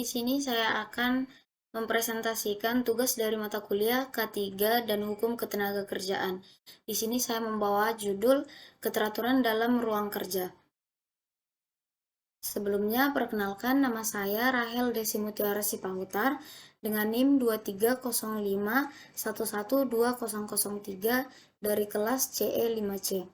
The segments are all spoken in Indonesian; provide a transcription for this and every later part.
Di sini saya akan mempresentasikan tugas dari mata kuliah K3 dan Hukum Ketenagakerjaan. Di sini saya membawa judul Keteraturan dalam Ruang Kerja. Sebelumnya, perkenalkan nama saya Rahel Desi Mutiara Sipahutar dengan NIM 2305112003 dari kelas CE5C.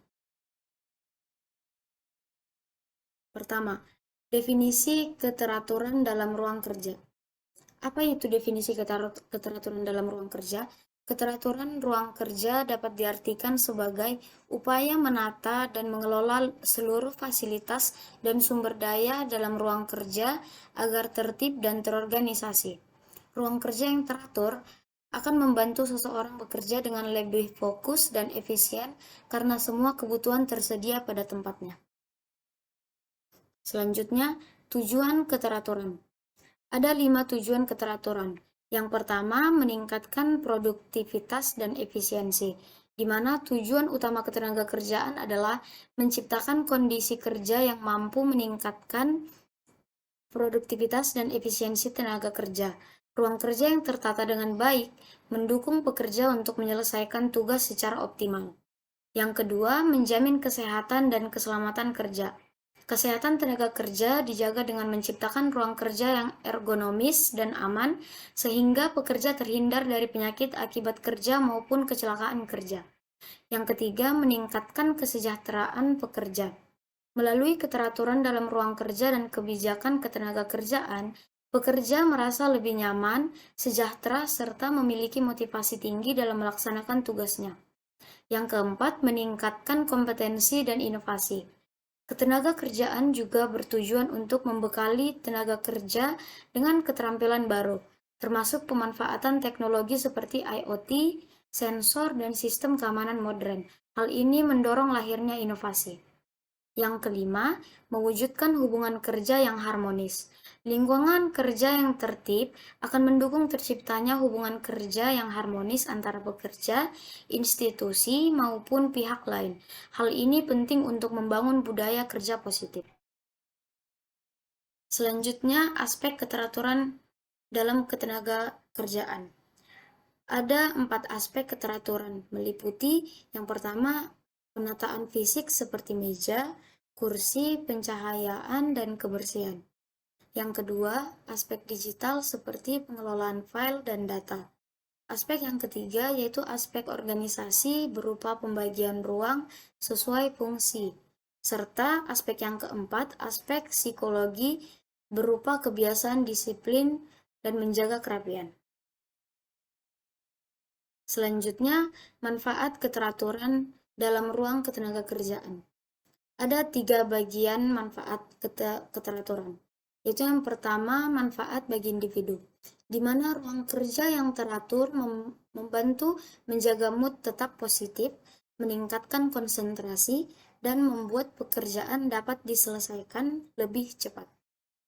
Pertama, definisi keteraturan dalam ruang kerja. Apa itu definisi keteraturan dalam ruang kerja? Keteraturan ruang kerja dapat diartikan sebagai upaya menata dan mengelola seluruh fasilitas dan sumber daya dalam ruang kerja agar tertib dan terorganisasi. Ruang kerja yang teratur akan membantu seseorang bekerja dengan lebih fokus dan efisien karena semua kebutuhan tersedia pada tempatnya. Selanjutnya, tujuan keteraturan. Ada 5 tujuan keteraturan. Yang pertama, meningkatkan produktivitas dan efisiensi, di mana tujuan utama ketenagakerjaan adalah menciptakan kondisi kerja yang mampu meningkatkan produktivitas dan efisiensi tenaga kerja. Ruang kerja yang tertata dengan baik mendukung pekerja untuk menyelesaikan tugas secara optimal. Yang kedua, menjamin kesehatan dan keselamatan kerja. Kesehatan tenaga kerja dijaga dengan menciptakan ruang kerja yang ergonomis dan aman, sehingga pekerja terhindar dari penyakit akibat kerja maupun kecelakaan kerja. Yang ketiga, meningkatkan kesejahteraan pekerja. Melalui keteraturan dalam ruang kerja dan kebijakan ketenagakerjaan, pekerja merasa lebih nyaman, sejahtera, serta memiliki motivasi tinggi dalam melaksanakan tugasnya. Yang keempat, meningkatkan kompetensi dan inovasi. Ketenagakerjaan juga bertujuan untuk membekali tenaga kerja dengan keterampilan baru, termasuk pemanfaatan teknologi seperti IoT, sensor, dan sistem keamanan modern. Hal ini mendorong lahirnya inovasi. Yang kelima, mewujudkan hubungan kerja yang harmonis. Lingkungan kerja yang tertib akan mendukung terciptanya hubungan kerja yang harmonis antara pekerja, institusi, maupun pihak lain. Hal ini penting untuk membangun budaya kerja positif. Selanjutnya, aspek keteraturan dalam ketenagakerjaan. Ada 4 aspek keteraturan, meliputi yang pertama, penataan fisik seperti meja, kursi, pencahayaan, dan kebersihan. Yang kedua, aspek digital seperti pengelolaan file dan data. Aspek yang ketiga yaitu aspek organisasi berupa pembagian ruang sesuai fungsi. Serta aspek yang keempat, aspek psikologi berupa kebiasaan disiplin dan menjaga kerapian. Selanjutnya, manfaat keteraturan dalam ruang ketenagakerjaan. Ada 3 bagian manfaat keteraturan, yaitu yang pertama, manfaat bagi individu, di mana ruang kerja yang teratur membantu menjaga mood tetap positif, meningkatkan konsentrasi, dan membuat pekerjaan dapat diselesaikan lebih cepat.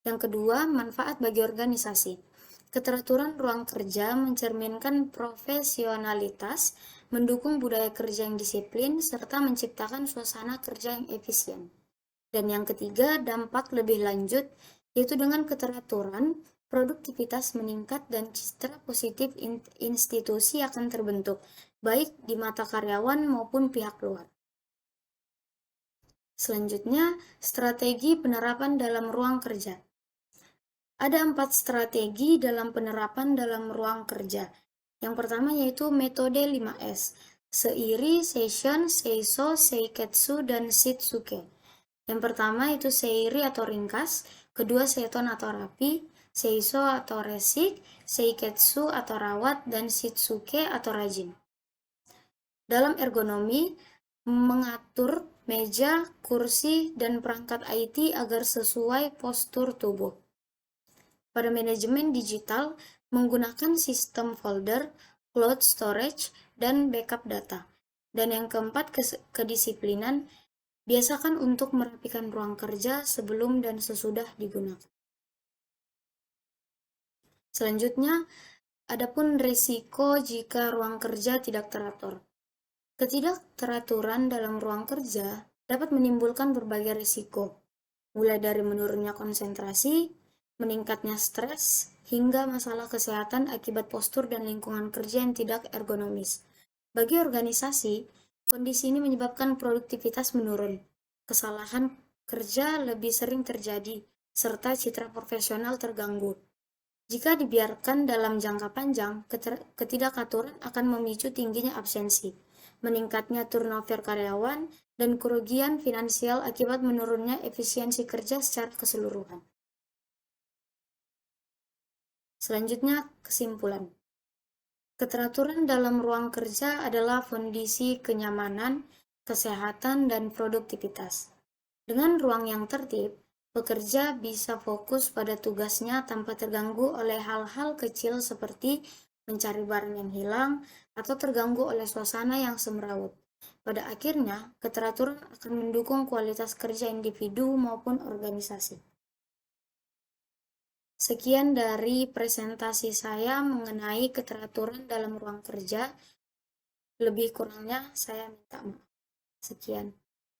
Yang kedua, manfaat bagi organisasi. Keteraturan ruang kerja mencerminkan profesionalitas, mendukung budaya kerja yang disiplin, serta menciptakan suasana kerja yang efisien. Dan yang ketiga, dampak lebih lanjut, yaitu dengan keteraturan, produktivitas meningkat dan citra positif institusi akan terbentuk, baik di mata karyawan maupun pihak luar. Selanjutnya, strategi penerapan dalam ruang kerja. Ada 4 strategi dalam penerapan dalam ruang kerja. Yang pertama yaitu metode 5S, Seiri, Seishon, Seiso, Seiketsu, dan Shitsuke. Yang pertama itu Seiri atau ringkas, kedua Seiton atau rapi, Seiso atau resik, Seiketsu atau rawat, dan Shitsuke atau rajin. Dalam ergonomi, mengatur meja, kursi, dan perangkat IT agar sesuai postur tubuh. Pada manajemen digital, menggunakan sistem folder, cloud storage, dan backup data. Dan yang keempat, kedisiplinan, biasakan untuk merapikan ruang kerja sebelum dan sesudah digunakan. Selanjutnya, adapun risiko jika ruang kerja tidak teratur. Ketidakteraturan dalam ruang kerja dapat menimbulkan berbagai risiko, mulai dari menurunnya konsentrasi, meningkatnya stres, hingga masalah kesehatan akibat postur dan lingkungan kerja yang tidak ergonomis. Bagi organisasi, kondisi ini menyebabkan produktivitas menurun, kesalahan kerja lebih sering terjadi, serta citra profesional terganggu. Jika dibiarkan dalam jangka panjang, ketidakaturan akan memicu tingginya absensi, meningkatnya turnover karyawan, dan kerugian finansial akibat menurunnya efisiensi kerja secara keseluruhan. Selanjutnya, kesimpulan. Keteraturan dalam ruang kerja adalah fondasi kenyamanan, kesehatan, dan produktivitas. Dengan ruang yang tertib, pekerja bisa fokus pada tugasnya tanpa terganggu oleh hal-hal kecil seperti mencari barang yang hilang atau terganggu oleh suasana yang semrawut. Pada akhirnya, keteraturan akan mendukung kualitas kerja individu maupun organisasi. Sekian dari presentasi saya mengenai keteraturan dalam ruang kerja. Lebih kurangnya saya minta maaf. Sekian.